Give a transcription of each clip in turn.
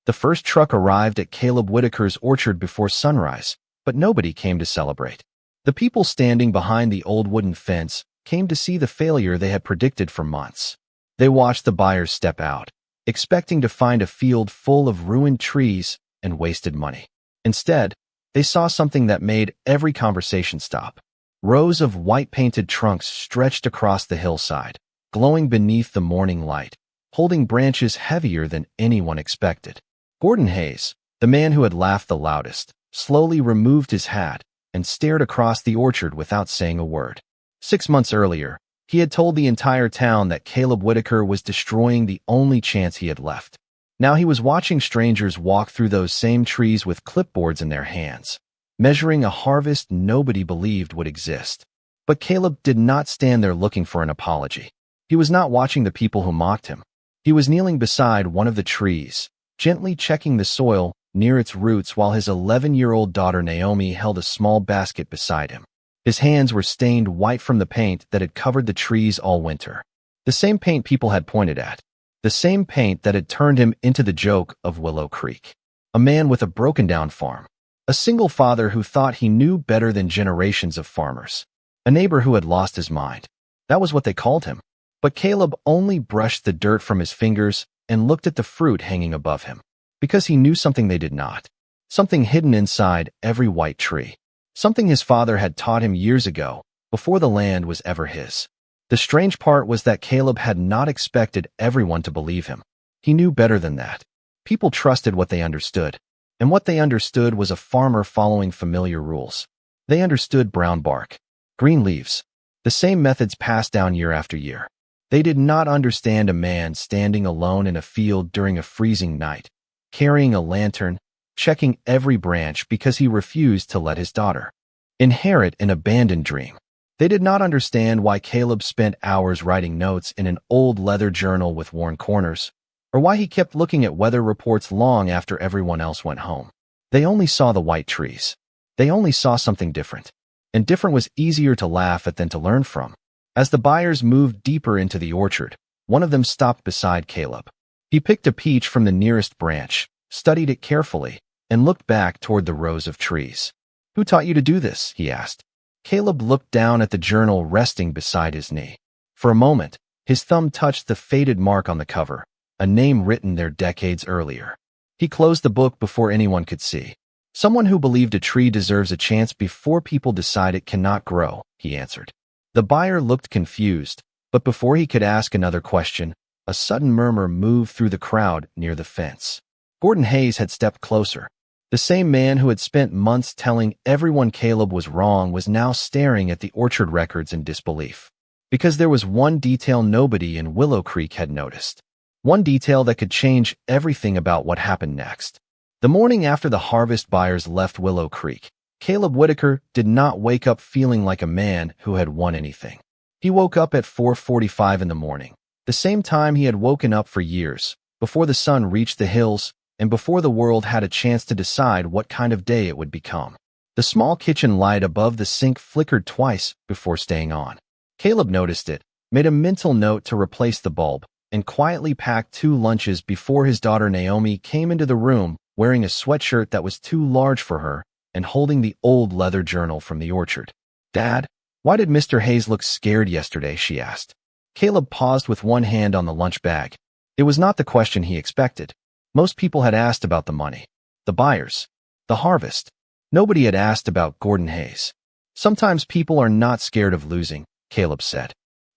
The first truck arrived at Caleb Whitaker's orchard before sunrise, but nobody came to celebrate. The people standing behind the old wooden fence came to see the failure they had predicted for months. They watched the buyers step out, expecting to find a field full of ruined trees and wasted money. Instead, they saw something that made every conversation stop. Rows of white-painted trunks stretched across the hillside, glowing beneath the morning light, holding branches heavier than anyone expected. Gordon Hayes, the man who had laughed the loudest, slowly removed his hat and stared across the orchard without saying a word. 6 months earlier, he had told the entire town that Caleb Whitaker was destroying the only chance he had left. Now he was watching strangers walk through those same trees with clipboards in their hands, measuring a harvest nobody believed would exist. But Caleb did not stand there looking for an apology. He was not watching the people who mocked him. He was kneeling beside one of the trees, gently checking the soil near its roots while his 11-year-old daughter Naomi held a small basket beside him. His hands were stained white from the paint that had covered the trees all winter. The same paint people had pointed at. The same paint that had turned him into the joke of Willow Creek. A man with a broken-down farm. A single father who thought he knew better than generations of farmers. A neighbor who had lost his mind. That was what they called him. But Caleb only brushed the dirt from his fingers and looked at the fruit hanging above him. Because he knew something they did not. Something hidden inside every white tree. Something his father had taught him years ago, before the land was ever his. The strange part was that Caleb had not expected everyone to believe him. He knew better than that. People trusted what they understood. And what they understood was a farmer following familiar rules. They understood brown bark, green leaves, the same methods passed down year after year. They did not understand a man standing alone in a field during a freezing night, carrying a lantern, checking every branch because he refused to let his daughter inherit an abandoned dream. They did not understand why Caleb spent hours writing notes in an old leather journal with worn corners, or why he kept looking at weather reports long after everyone else went home. They only saw the white trees. They only saw something different. And different was easier to laugh at than to learn from. As the buyers moved deeper into the orchard, one of them stopped beside Caleb. He picked a peach from the nearest branch, studied it carefully, and looked back toward the rows of trees. "Who taught you to do this?" he asked. Caleb looked down at the journal resting beside his knee. For a moment, his thumb touched the faded mark on the cover, a name written there decades earlier. He closed the book before anyone could see. "Someone who believed a tree deserves a chance before people decide it cannot grow," he answered. The buyer looked confused, but before he could ask another question, a sudden murmur moved through the crowd near the fence. Gordon Hayes had stepped closer. The same man who had spent months telling everyone Caleb was wrong was now staring at the orchard records in disbelief. Because there was one detail nobody in Willow Creek had noticed. One detail that could change everything about what happened next. The morning after the harvest buyers left Willow Creek, Caleb Whitaker did not wake up feeling like a man who had won anything. He woke up at 4:45 in the morning, the same time he had woken up for years, before the sun reached the hills and before the world had a chance to decide what kind of day it would become. The small kitchen light above the sink flickered twice before staying on. Caleb noticed it, made a mental note to replace the bulb, and quietly packed 2 lunches before his daughter Naomi came into the room wearing a sweatshirt that was too large for her and holding the old leather journal from the orchard. "Dad, why did Mr. Hayes look scared yesterday?" she asked. Caleb paused with one hand on the lunch bag. It was not the question he expected. Most people had asked about the money, the buyers, the harvest. Nobody had asked about Gordon Hayes. "Sometimes people are not scared of losing," Caleb said.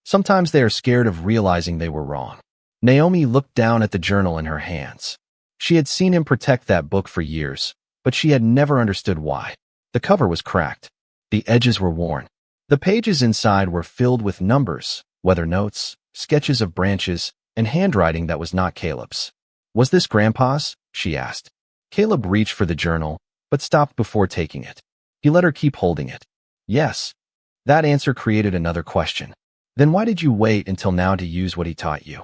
"Sometimes they are scared of realizing they were wrong." Naomi looked down at the journal in her hands. She had seen him protect that book for years, but she had never understood why. The cover was cracked. The edges were worn. The pages inside were filled with numbers, weather notes, sketches of branches, and handwriting that was not Caleb's. "Was this Grandpa's?" she asked. Caleb reached for the journal, but stopped before taking it. He let her keep holding it. "Yes." That answer created another question. "Then why did you wait until now to use what he taught you?"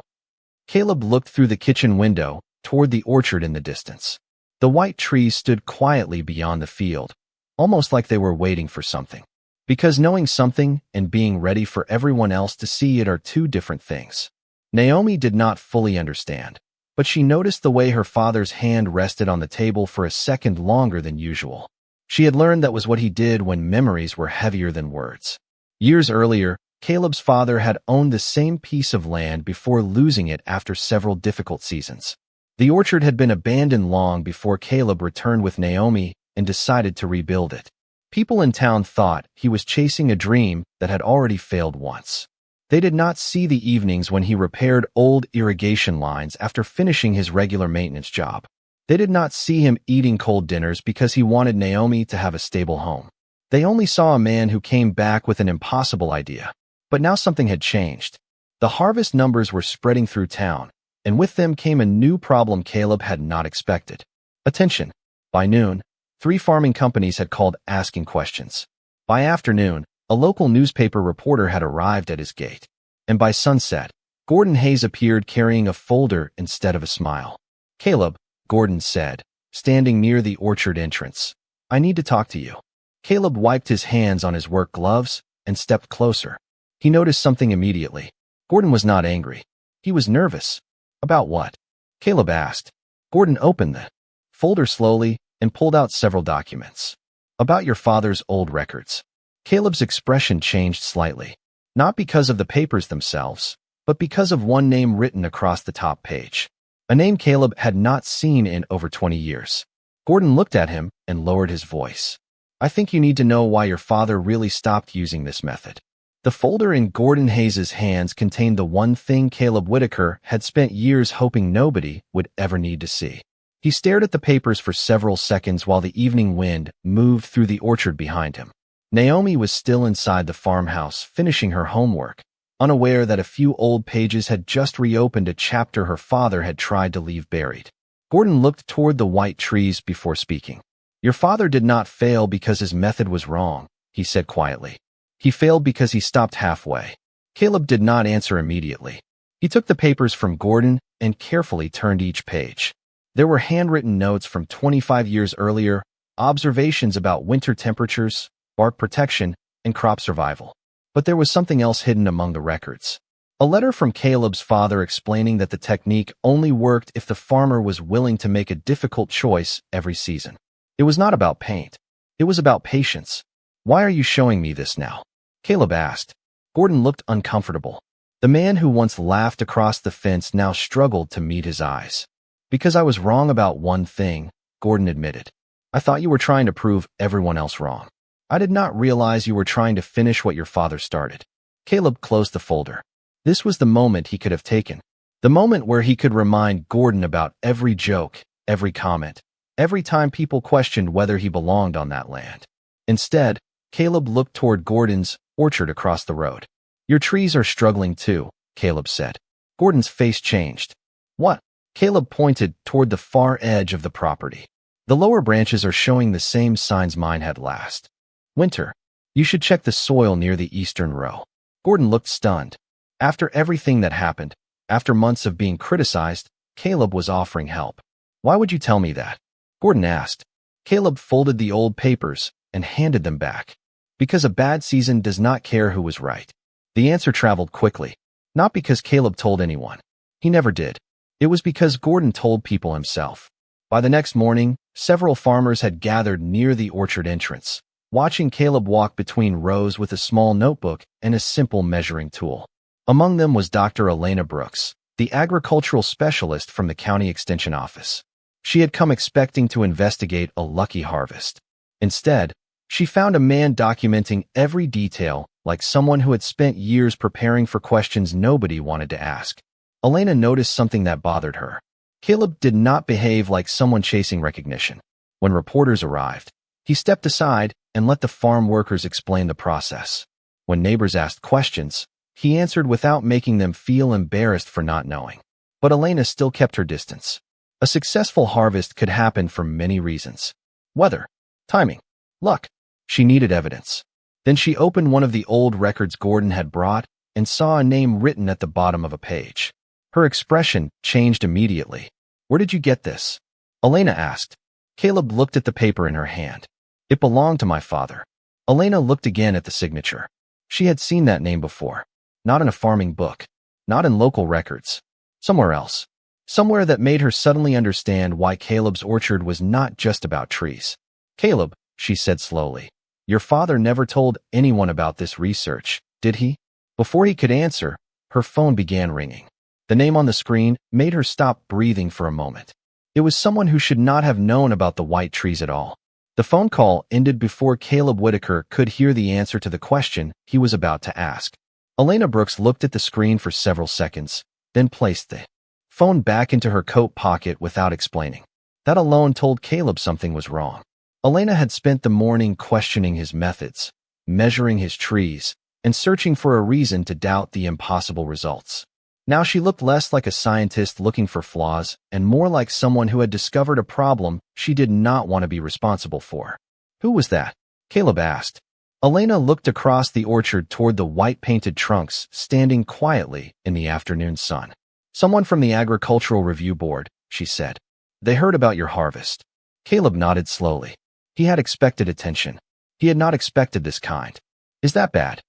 Caleb looked through the kitchen window toward the orchard in the distance. The white trees stood quietly beyond the field, almost like they were waiting for something. Because knowing something and being ready for everyone else to see it are two different things. Naomi did not fully understand. but she noticed the way her father's hand rested on the table for a second longer than usual. She had learned that was what he did when memories were heavier than words. Years earlier, Caleb's father had owned the same piece of land before losing it after several difficult seasons. The orchard had been abandoned long before Caleb returned with Naomi and decided to rebuild it. People in town thought he was chasing a dream that had already failed once. They did not see the evenings when he repaired old irrigation lines after finishing his regular maintenance job. They did not see him eating cold dinners because he wanted Naomi to have a stable home. They only saw a man who came back with an impossible idea. But now something had changed. The harvest numbers were spreading through town, and with them came a new problem Caleb had not expected. Attention! By noon, 3 farming companies had called asking questions. By afternoon, a local newspaper reporter had arrived at his gate. And by sunset, Gordon Hayes appeared carrying a folder instead of a smile. "Caleb," Gordon said, standing near the orchard entrance, "I need to talk to you." Caleb wiped his hands on his work gloves and stepped closer. He noticed something immediately. Gordon was not angry. He was nervous. "About what?" Caleb asked. Gordon opened the folder slowly and pulled out several documents. "About your father's old records." Caleb's expression changed slightly, not because of the papers themselves, but because of one name written across the top page. A name Caleb had not seen in over 20 years. Gordon looked at him and lowered his voice. "I think you need to know why your father really stopped using this method." The folder in Gordon Hayes's hands contained the one thing Caleb Whitaker had spent years hoping nobody would ever need to see. He stared at the papers for several seconds while the evening wind moved through the orchard behind him. Naomi was still inside the farmhouse, finishing her homework, unaware that a few old pages had just reopened a chapter her father had tried to leave buried. Gordon looked toward the white trees before speaking. "Your father did not fail because his method was wrong," he said quietly. "He failed because he stopped halfway." Caleb did not answer immediately. He took the papers from Gordon and carefully turned each page. There were handwritten notes from 25 years earlier, observations about winter temperatures, bark protection, and crop survival. But there was something else hidden among the records. A letter from Caleb's father explaining that the technique only worked if the farmer was willing to make a difficult choice every season. It was not about paint. It was about patience. "Why are you showing me this now?" Caleb asked. Gordon looked uncomfortable. The man who once laughed across the fence now struggled to meet his eyes. "Because I was wrong about one thing," Gordon admitted. "I thought you were trying to prove everyone else wrong. I did not realize you were trying to finish what your father started." Caleb closed the folder. This was the moment he could have taken. The moment where he could remind Gordon about every joke, every comment, every time people questioned whether he belonged on that land. Instead, Caleb looked toward Gordon's orchard across the road. "Your trees are struggling too," Caleb said. Gordon's face changed. "What?" Caleb pointed toward the far edge of the property. "The lower branches are showing the same signs mine had last winter. You should check the soil near the eastern row." Gordon looked stunned. After everything that happened, after months of being criticized, Caleb was offering help. "Why would you tell me that?" Gordon asked. Caleb folded the old papers and handed them back. "Because a bad season does not care who was right." The answer traveled quickly. Not because Caleb told anyone. He never did. It was because Gordon told people himself. By the next morning, several farmers had gathered near the orchard entrance, watching Caleb walk between rows with a small notebook and a simple measuring tool. Among them was Dr. Elena Brooks, the agricultural specialist from the county extension office. She had come expecting to investigate a lucky harvest. Instead, she found a man documenting every detail like someone who had spent years preparing for questions nobody wanted to ask. Elena noticed something that bothered her. Caleb did not behave like someone chasing recognition. When reporters arrived, he stepped aside and let the farm workers explain the process. When neighbors asked questions, he answered without making them feel embarrassed for not knowing. But Elena still kept her distance. A successful harvest could happen for many reasons. Weather, timing, luck. She needed evidence. Then she opened one of the old records Gordon had brought and saw a name written at the bottom of a page. Her expression changed immediately. "Where did you get this?" Elena asked. Caleb looked at the paper in her hand. "It belonged to my father." Elena looked again at the signature. She had seen that name before. Not in a farming book. Not in local records. Somewhere else. Somewhere that made her suddenly understand why Caleb's orchard was not just about trees. "Caleb," she said slowly, "your father never told anyone about this research, did he?" Before he could answer, her phone began ringing. The name on the screen made her stop breathing for a moment. It was someone who should not have known about the white trees at all. The phone call ended before Caleb Whitaker could hear the answer to the question he was about to ask. Elena Brooks looked at the screen for several seconds, then placed the phone back into her coat pocket without explaining. That alone told Caleb something was wrong. Elena had spent the morning questioning his methods, measuring his trees, and searching for a reason to doubt the impossible results. Now she looked less like a scientist looking for flaws and more like someone who had discovered a problem she did not want to be responsible for. "Who was that?" Caleb asked. Elena looked across the orchard toward the white-painted trunks standing quietly in the afternoon sun. "Someone from the Agricultural Review Board," she said. "They heard about your harvest." Caleb nodded slowly. He had expected attention. He had not expected this kind. "Is that bad?"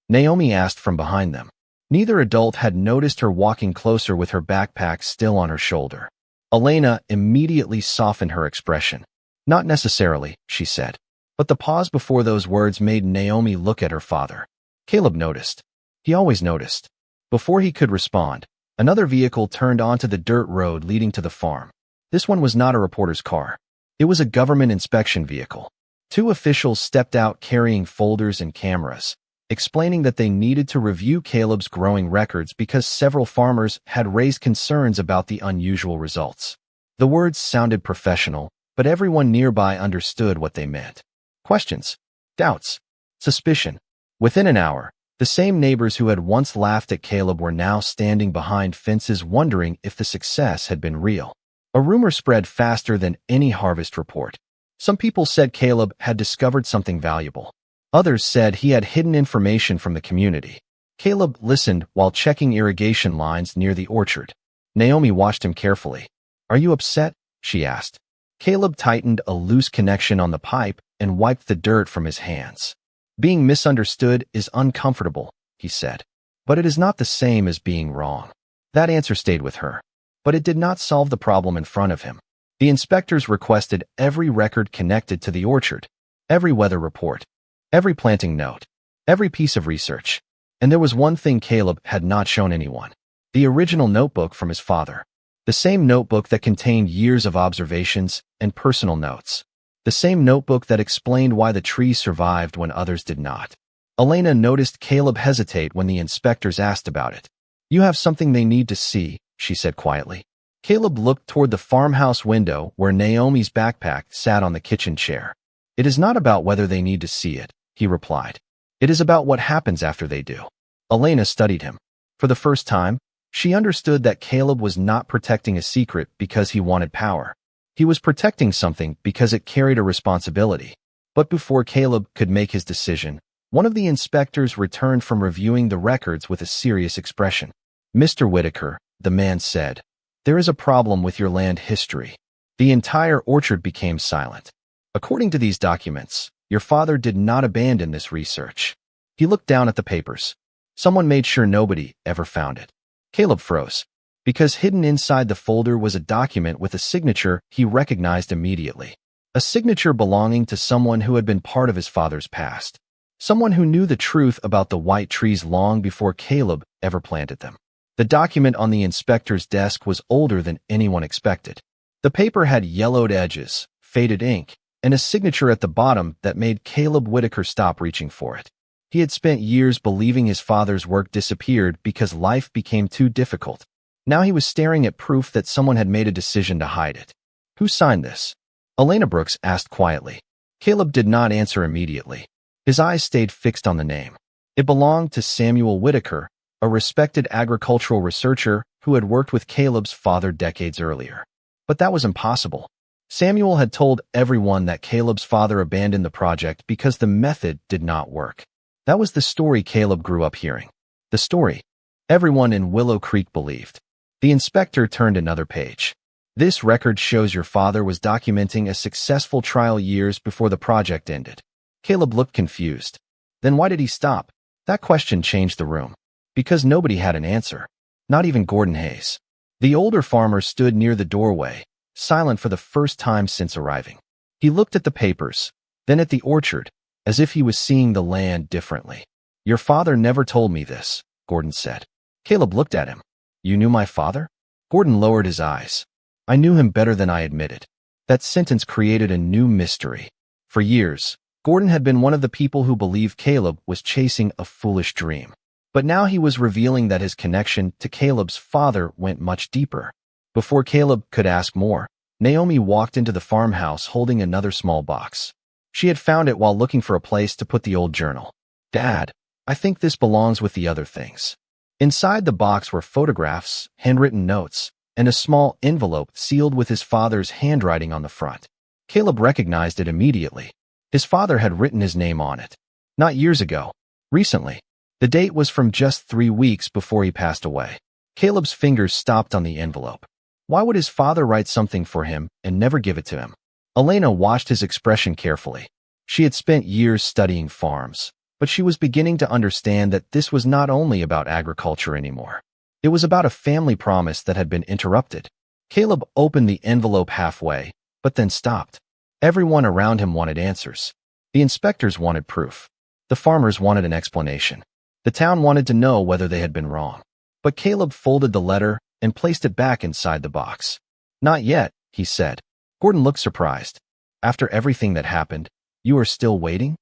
Naomi asked from behind them. Neither adult had noticed her walking closer with her backpack still on her shoulder. Elena immediately softened her expression. "Not necessarily," she said. But the pause before those words made Naomi look at her father. Caleb noticed. He always noticed. Before he could respond, another vehicle turned onto the dirt road leading to the farm. This one was not a reporter's car. It was a government inspection vehicle. Two officials stepped out carrying folders and cameras, explaining that they needed to review Caleb's growing records because several farmers had raised concerns about the unusual results. The words sounded professional, but everyone nearby understood what they meant. Questions, doubts, suspicion. Within an hour, the same neighbors who had once laughed at Caleb were now standing behind fences wondering if the success had been real. A rumor spread faster than any harvest report. Some people said Caleb had discovered something valuable. Others said he had hidden information from the community. Caleb listened while checking irrigation lines near the orchard. Naomi watched him carefully. "Are you upset?" she asked. Caleb tightened a loose connection on the pipe and wiped the dirt from his hands. "Being misunderstood is uncomfortable," he said. "But it is not the same as being wrong." That answer stayed with her. But it did not solve the problem in front of him. The inspectors requested every record connected to the orchard, every weather report, every planting note, every piece of research. And there was one thing Caleb had not shown anyone: the original notebook from his father. The same notebook that contained years of observations and personal notes. The same notebook that explained why the trees survived when others did not. Elena noticed Caleb hesitate when the inspectors asked about it. "You have something they need to see," she said quietly. Caleb looked toward the farmhouse window where Naomi's backpack sat on the kitchen chair. "It is not about whether they need to see it," he replied. "It is about what happens after they do." Elena studied him. For the first time, she understood that Caleb was not protecting a secret because he wanted power. He was protecting something because it carried a responsibility. But before Caleb could make his decision, one of the inspectors returned from reviewing the records with a serious expression. "Mr. Whitaker," the man said, "there is a problem with your land history." The entire orchard became silent. "According to these documents, your father did not abandon this research." He looked down at the papers. Someone made sure nobody ever found it. Caleb froze, because hidden inside the folder was a document with a signature he recognized immediately. A signature belonging to someone who had been part of his father's past. Someone who knew the truth about the white trees long before Caleb ever planted them. The document on the inspector's desk was older than anyone expected. The paper had yellowed edges, faded ink, and a signature at the bottom that made Caleb Whitaker stop reaching for it. He had spent years believing his father's work disappeared because life became too difficult. Now he was staring at proof that someone had made a decision to hide it. "Who signed this?" Elena Brooks asked quietly. Caleb did not answer immediately. His eyes stayed fixed on the name. It belonged to Samuel Whitaker, a respected agricultural researcher who had worked with Caleb's father decades earlier. But that was impossible. Samuel had told everyone that Caleb's father abandoned the project because the method did not work. That was the story Caleb grew up hearing. The story everyone in Willow Creek believed. The inspector turned another page. "This record shows your father was documenting a successful trial years before the project ended." Caleb looked confused. Then why did he stop? That question changed the room. Because nobody had an answer. Not even Gordon Hayes. The older farmer stood near the doorway, silent for the first time since arriving. He looked at the papers, then at the orchard, as if he was seeing the land differently. "Your father never told me this," Gordon said. Caleb looked at him. "You knew my father?" Gordon lowered his eyes. "I knew him better than I admitted." That sentence created a new mystery. For years, Gordon had been one of the people who believed Caleb was chasing a foolish dream. But now he was revealing that his connection to Caleb's father went much deeper. Before Caleb could ask more, Naomi walked into the farmhouse holding another small box. She had found it while looking for a place to put the old journal. "Dad, I think this belongs with the other things." Inside the box were photographs, handwritten notes, and a small envelope sealed with his father's handwriting on the front. Caleb recognized it immediately. His father had written his name on it. Not years ago. Recently. The date was from just 3 weeks before he passed away. Caleb's fingers stopped on the envelope. Why would his father write something for him and never give it to him? Elena watched his expression carefully. She had spent years studying farms, but she was beginning to understand that this was not only about agriculture anymore. It was about a family promise that had been interrupted. Caleb opened the envelope halfway, but then stopped. Everyone around him wanted answers. The inspectors wanted proof. The farmers wanted an explanation. The town wanted to know whether they had been wrong. But Caleb folded the letter and placed it back inside the box. "Not yet," he said. Gordon looked surprised. "After everything that happened, you are still waiting?"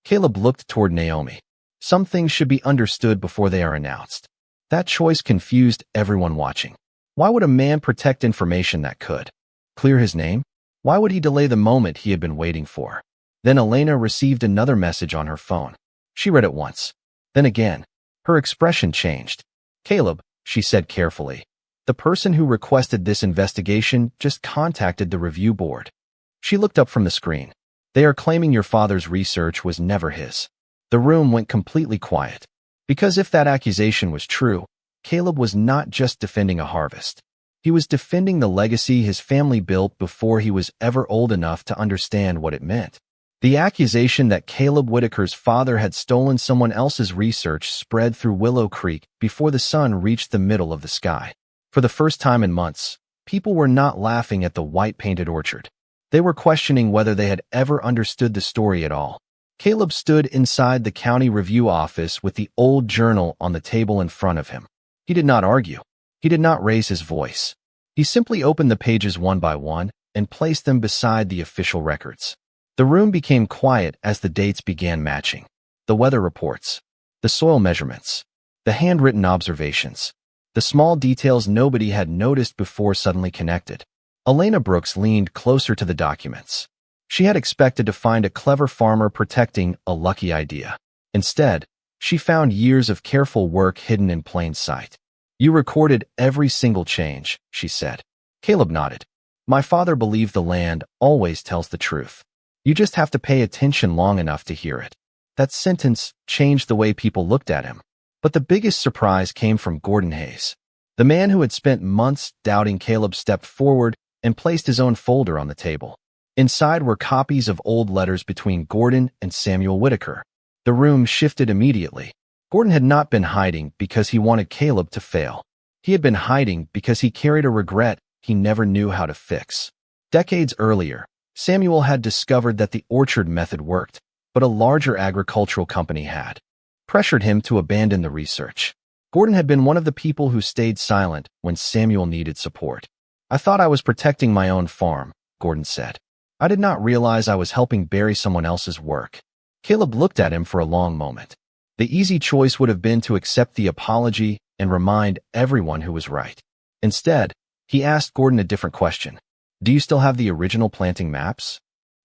Caleb looked toward Naomi. "Some things should be understood before they are announced." That choice confused everyone watching. Why would a man protect information that could clear his name? Why would he delay the moment he had been waiting for? Then Elena received another message on her phone. She read it once. Then again. Her expression changed. "Caleb," she said carefully, "the person who requested this investigation just contacted the review board." She looked up from the screen. "They are claiming your father's research was never his." The room went completely quiet. Because if that accusation was true, Caleb was not just defending a harvest. He was defending the legacy his family built before he was ever old enough to understand what it meant. The accusation that Caleb Whitaker's father had stolen someone else's research spread through Willow Creek before the sun reached the middle of the sky. For the first time in months, people were not laughing at the white-painted orchard. They were questioning whether they had ever understood the story at all. Caleb stood inside the county review office with the old journal on the table in front of him. He did not argue. He did not raise his voice. He simply opened the pages one by one and placed them beside the official records. The room became quiet as the dates began matching. The weather reports, the soil measurements, the handwritten observations, the small details nobody had noticed before suddenly connected. Elena Brooks leaned closer to the documents. She had expected to find a clever farmer protecting a lucky idea. Instead, she found years of careful work hidden in plain sight. "You recorded every single change," she said. Caleb nodded. "My father believed the land always tells the truth. You just have to pay attention long enough to hear it." That sentence changed the way people looked at him. But the biggest surprise came from Gordon Hayes. The man who had spent months doubting Caleb stepped forward and placed his own folder on the table. Inside were copies of old letters between Gordon and Samuel Whitaker. The room shifted immediately. Gordon had not been hiding because he wanted Caleb to fail. He had been hiding because he carried a regret he never knew how to fix. Decades earlier, Samuel had discovered that the orchard method worked, but a larger agricultural company had pressured him to abandon the research. Gordon had been one of the people who stayed silent when Samuel needed support. "I thought I was protecting my own farm," Gordon said. "I did not realize I was helping bury someone else's work." Caleb looked at him for a long moment. The easy choice would have been to accept the apology and remind everyone who was right. Instead, he asked Gordon a different question. "Do you still have the original planting maps?"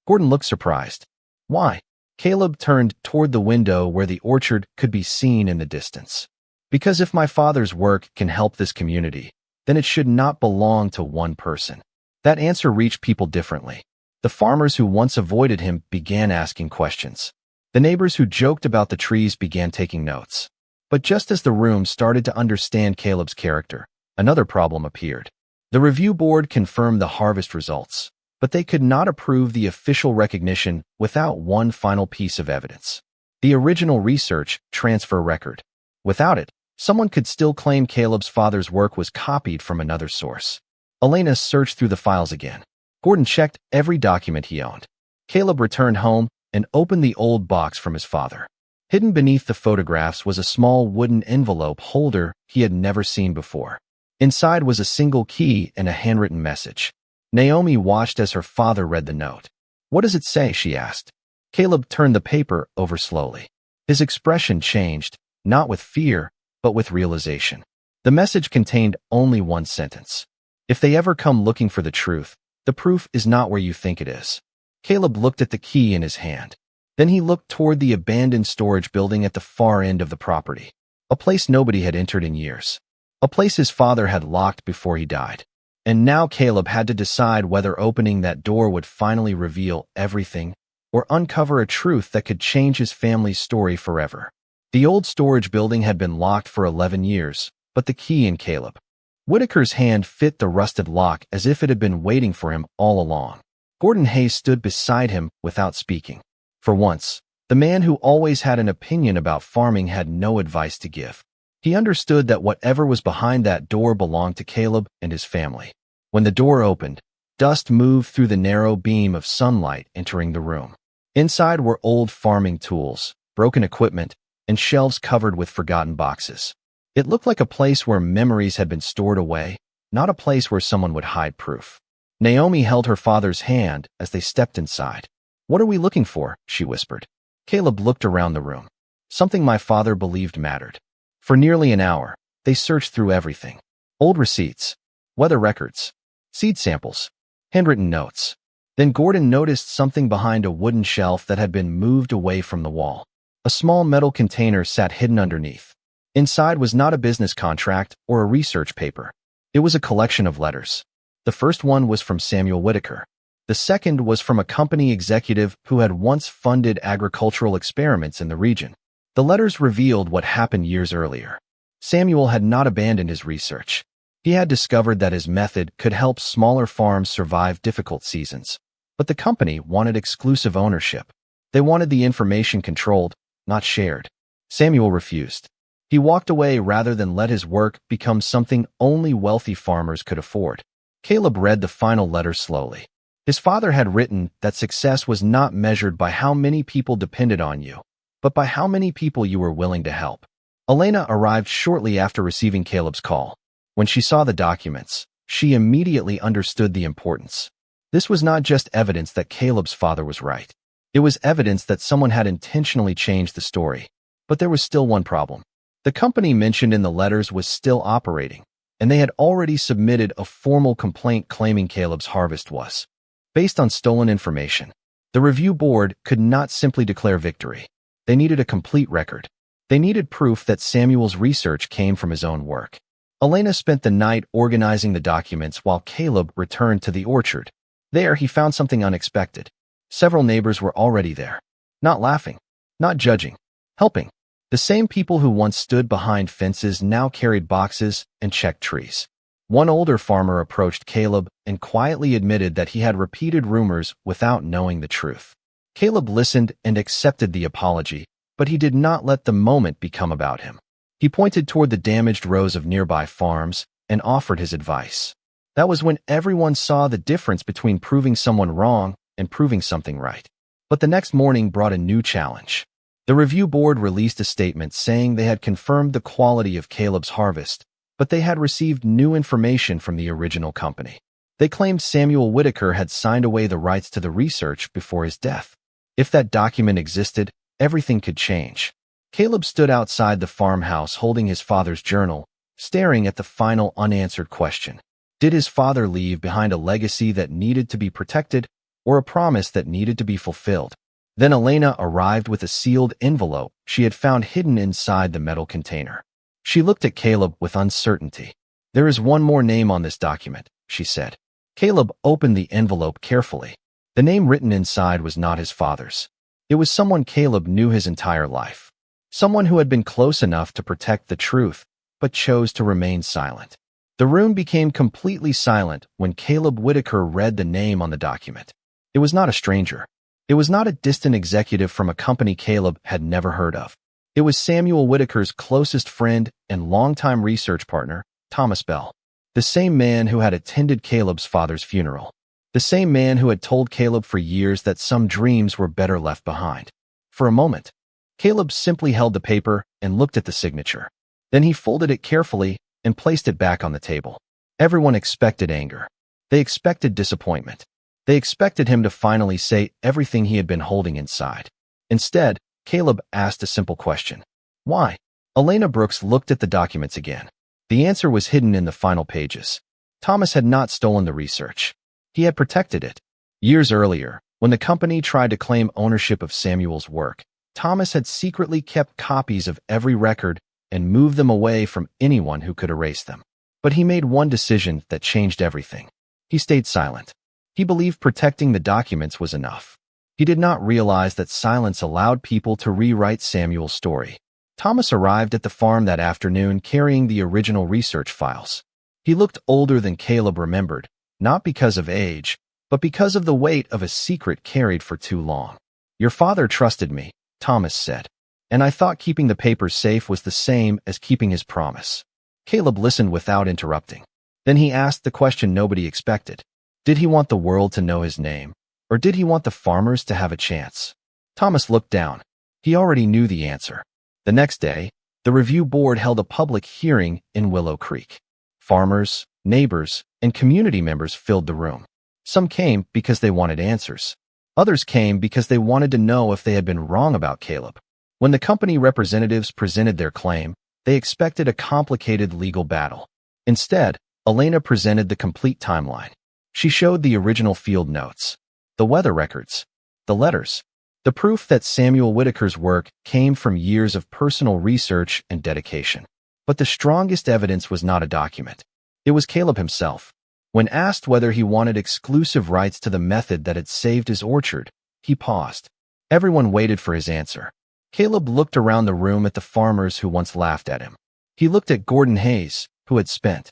Gordon looked surprised. "Why?" Caleb turned toward the window where the orchard could be seen in the distance. "Because if my father's work can help this community, then it should not belong to one person." That answer reached people differently. The farmers who once avoided him began asking questions. The neighbors who joked about the trees began taking notes. But just as the room started to understand Caleb's character, another problem appeared. The review board confirmed the harvest results, but they could not approve the official recognition without one final piece of evidence: the original research transfer record. Without it, Someone could still claim Caleb's father's work was copied from another source. Elena searched through the files again. Gordon checked every document he owned. Caleb returned home and opened the old box from his father. Hidden beneath the photographs was a small wooden envelope holder he had never seen before. Inside was a single key and a handwritten message. Naomi watched as her father read the note. "What does it say?" she asked. Caleb turned the paper over slowly. His expression changed, not with fear, but with realization. The message contained only one sentence. "If they ever come looking for the truth, the proof is not where you think it is." Caleb looked at the key in his hand. Then he looked toward the abandoned storage building at the far end of the property, a place nobody had entered in years, a place his father had locked before he died. And now Caleb had to decide whether opening that door would finally reveal everything or uncover a truth that could change his family's story forever. The old storage building had been locked for 11 years, but the key in Caleb Whitaker's hand fit the rusted lock as if it had been waiting for him all along. Gordon Hayes stood beside him without speaking. For once, the man who always had an opinion about farming had no advice to give. He understood that whatever was behind that door belonged to Caleb and his family. When the door opened, dust moved through the narrow beam of sunlight entering the room. Inside were old farming tools, broken equipment, and shelves covered with forgotten boxes. It looked like a place where memories had been stored away, not a place where someone would hide proof. Naomi held her father's hand as they stepped inside. "What are we looking for?" she whispered. Caleb looked around the room. Something my father believed mattered. For nearly an hour, they searched through everything. Old receipts, weather records, seed samples, handwritten notes. Then Gordon noticed something behind a wooden shelf that had been moved away from the wall. A small metal container sat hidden underneath. Inside was not a business contract or a research paper. It was a collection of letters. The first one was from Samuel Whitaker. The second was from a company executive who had once funded agricultural experiments in the region. The letters revealed what happened years earlier. Samuel had not abandoned his research. He had discovered that his method could help smaller farms survive difficult seasons. But the company wanted exclusive ownership. They wanted the information controlled, not shared. Samuel refused. He walked away rather than let his work become something only wealthy farmers could afford. Caleb read the final letter slowly. His father had written that success was not measured by how many people depended on you, but by how many people you were willing to help. Elena arrived shortly after receiving Caleb's call. When she saw the documents, she immediately understood the importance. This was not just evidence that Caleb's father was right. It was evidence that someone had intentionally changed the story. But there was still one problem. The company mentioned in the letters was still operating, and they had already submitted a formal complaint claiming Caleb's harvest was based on stolen information. The review board could not simply declare victory. They needed a complete record. They needed proof that Samuel's research came from his own work. Elena spent the night organizing the documents while Caleb returned to the orchard. There, he found something unexpected. Several neighbors were already there. Not laughing, not judging, helping. The same people who once stood behind fences now carried boxes and checked trees. One older farmer approached Caleb and quietly admitted that he had repeated rumors without knowing the truth. Caleb listened and accepted the apology, but he did not let the moment become about him. He pointed toward the damaged rows of nearby farms and offered his advice. That was when everyone saw the difference between proving someone wrong and proving something right. But the next morning brought a new challenge. The review board released a statement saying they had confirmed the quality of Caleb's harvest, but they had received new information from the original company. They claimed Samuel Whitaker had signed away the rights to the research before his death. If that document existed, everything could change. Caleb stood outside the farmhouse holding his father's journal, staring at the final unanswered question. Did his father leave behind a legacy that needed to be protected, or a promise that needed to be fulfilled? Then Elena arrived with a sealed envelope she had found hidden inside the metal container. She looked at Caleb with uncertainty. "There is one more name on this document," she said. Caleb opened the envelope carefully. The name written inside was not his father's. It was someone Caleb knew his entire life. Someone who had been close enough to protect the truth, but chose to remain silent. The room became completely silent when Caleb Whitaker read the name on the document. It was not a stranger. It was not a distant executive from a company Caleb had never heard of. It was Samuel Whitaker's closest friend and longtime research partner, Thomas Bell. The same man who had attended Caleb's father's funeral. The same man who had told Caleb for years that some dreams were better left behind. For a moment, Caleb simply held the paper and looked at the signature. Then he folded it carefully and placed it back on the table. Everyone expected anger. They expected disappointment. They expected him to finally say everything he had been holding inside. Instead, Caleb asked a simple question. Why? Elena Brooks looked at the documents again. The answer was hidden in the final pages. Thomas had not stolen the research. He had protected it. Years earlier, when the company tried to claim ownership of Samuel's work, Thomas had secretly kept copies of every record and moved them away from anyone who could erase them. But he made one decision that changed everything. He stayed silent. He believed protecting the documents was enough. He did not realize that silence allowed people to rewrite Samuel's story. Thomas arrived at the farm that afternoon carrying the original research files. He looked older than Caleb remembered, not because of age, but because of the weight of a secret carried for too long. "Your father trusted me," Thomas said, "and I thought keeping the papers safe was the same as keeping his promise." Caleb listened without interrupting. Then he asked the question nobody expected. Did he want the world to know his name, or did he want the farmers to have a chance? Thomas looked down. He already knew the answer. The next day, the review board held a public hearing in Willow Creek. Farmers, neighbors, and community members filled the room. Some came because they wanted answers. Others came because they wanted to know if they had been wrong about Caleb. When the company representatives presented their claim, they expected a complicated legal battle. Instead, Elena presented the complete timeline. She showed the original field notes, the weather records, the letters, the proof that Samuel Whitaker's work came from years of personal research and dedication. But the strongest evidence was not a document. It was Caleb himself. When asked whether he wanted exclusive rights to the method that had saved his orchard, he paused. Everyone waited for his answer. Caleb looked around the room at the farmers who once laughed at him. He looked at Gordon Hayes, who had spent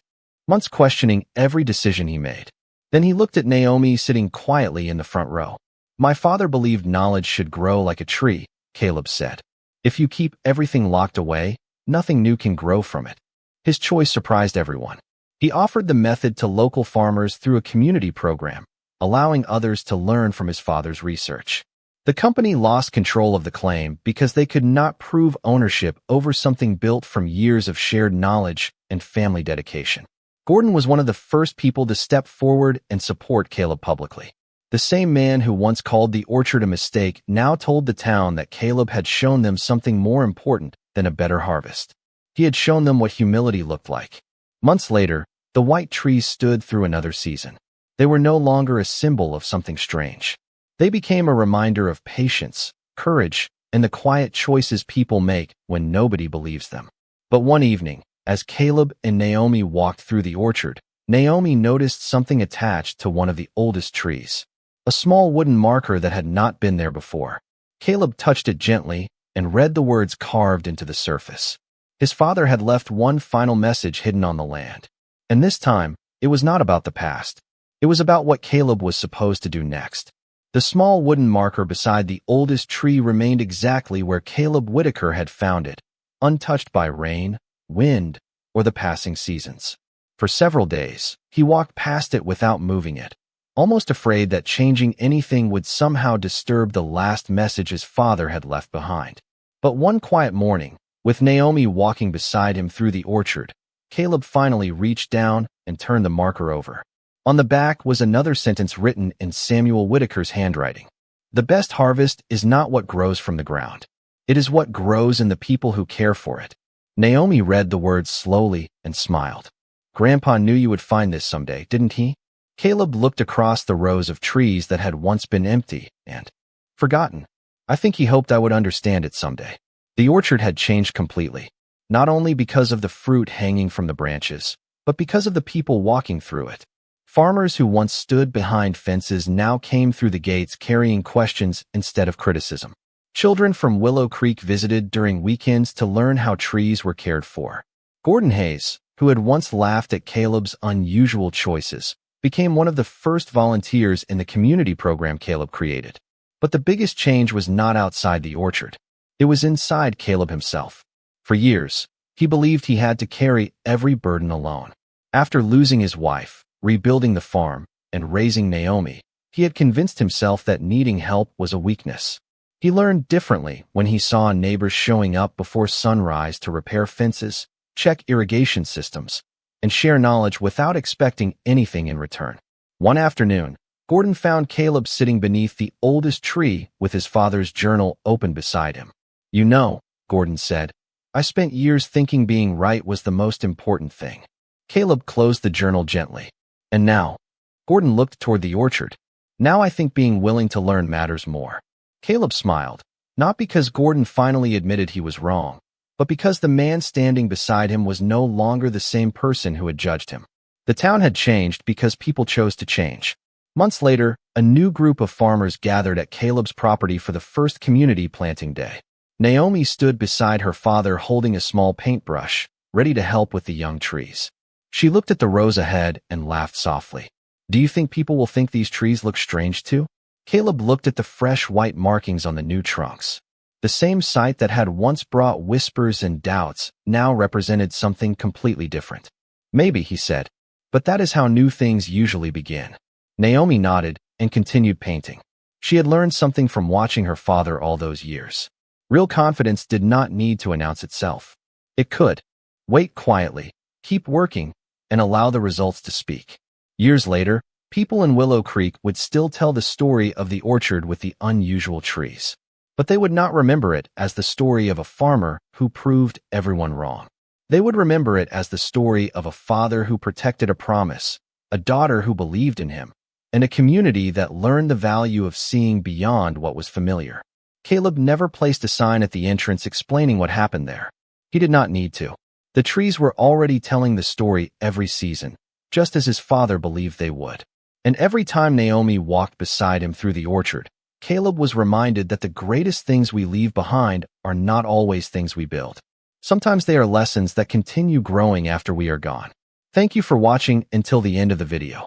months questioning every decision he made. Then he looked at Naomi sitting quietly in the front row. "My father believed knowledge should grow like a tree," Caleb said. "If you keep everything locked away, nothing new can grow from it." His choice surprised everyone. He offered the method to local farmers through a community program, allowing others to learn from his father's research. The company lost control of the claim because they could not prove ownership over something built from years of shared knowledge and family dedication. Gordon was one of the first people to step forward and support Caleb publicly. The same man who once called the orchard a mistake now told the town that Caleb had shown them something more important than a better harvest. He had shown them what humility looked like. Months later, the white trees stood through another season. They were no longer a symbol of something strange. They became a reminder of patience, courage, and the quiet choices people make when nobody believes them. But one evening, as Caleb and Naomi walked through the orchard, Naomi noticed something attached to one of the oldest trees. A small wooden marker that had not been there before. Caleb touched it gently and read the words carved into the surface. His father had left one final message hidden on the land. And this time, it was not about the past. It was about what Caleb was supposed to do next. The small wooden marker beside the oldest tree remained exactly where Caleb Whitaker had found it, untouched by rain, wind, or the passing seasons. For several days, he walked past it without moving it, almost afraid that changing anything would somehow disturb the last message his father had left behind. But one quiet morning, with Naomi walking beside him through the orchard, Caleb finally reached down and turned the marker over. On the back was another sentence written in Samuel Whitaker's handwriting. "The best harvest is not what grows from the ground. It is what grows in the people who care for it." Naomi read the words slowly and smiled. "Grandpa knew you would find this someday, didn't he?" Caleb looked across the rows of trees that had once been empty and forgotten. "I think he hoped I would understand it someday." The orchard had changed completely, not only because of the fruit hanging from the branches, but because of the people walking through it. Farmers who once stood behind fences now came through the gates carrying questions instead of criticism. Children from Willow Creek visited during weekends to learn how trees were cared for. Gordon Hayes, who had once laughed at Caleb's unusual choices, became one of the first volunteers in the community program Caleb created. But the biggest change was not outside the orchard. It was inside Caleb himself. For years, he believed he had to carry every burden alone. After losing his wife, rebuilding the farm, and raising Naomi, he had convinced himself that needing help was a weakness. He learned differently when he saw neighbors showing up before sunrise to repair fences, check irrigation systems, and share knowledge without expecting anything in return. One afternoon, Gordon found Caleb sitting beneath the oldest tree with his father's journal open beside him. "You know," Gordon said, "I spent years thinking being right was the most important thing." Caleb closed the journal gently. "And now," Gordon looked toward the orchard, "now I think being willing to learn matters more." Caleb smiled, not because Gordon finally admitted he was wrong, but because the man standing beside him was no longer the same person who had judged him. The town had changed because people chose to change. Months later, a new group of farmers gathered at Caleb's property for the first community planting day. Naomi stood beside her father holding a small paintbrush, ready to help with the young trees. She looked at the rows ahead and laughed softly. "Do you think people will think these trees look strange too?" Caleb looked at the fresh white markings on the new trunks. The same sight that had once brought whispers and doubts now represented something completely different. "Maybe," he said, "but that is how new things usually begin." Naomi nodded and continued painting. She had learned something from watching her father all those years. Real confidence did not need to announce itself. It could wait quietly, keep working, and allow the results to speak. Years later, people in Willow Creek would still tell the story of the orchard with the unusual trees. But they would not remember it as the story of a farmer who proved everyone wrong. They would remember it as the story of a father who protected a promise, a daughter who believed in him, and a community that learned the value of seeing beyond what was familiar. Caleb never placed a sign at the entrance explaining what happened there. He did not need to. The trees were already telling the story every season, just as his father believed they would. And every time Naomi walked beside him through the orchard, Caleb was reminded that the greatest things we leave behind are not always things we build. Sometimes they are lessons that continue growing after we are gone. Thank you for watching until the end of the video.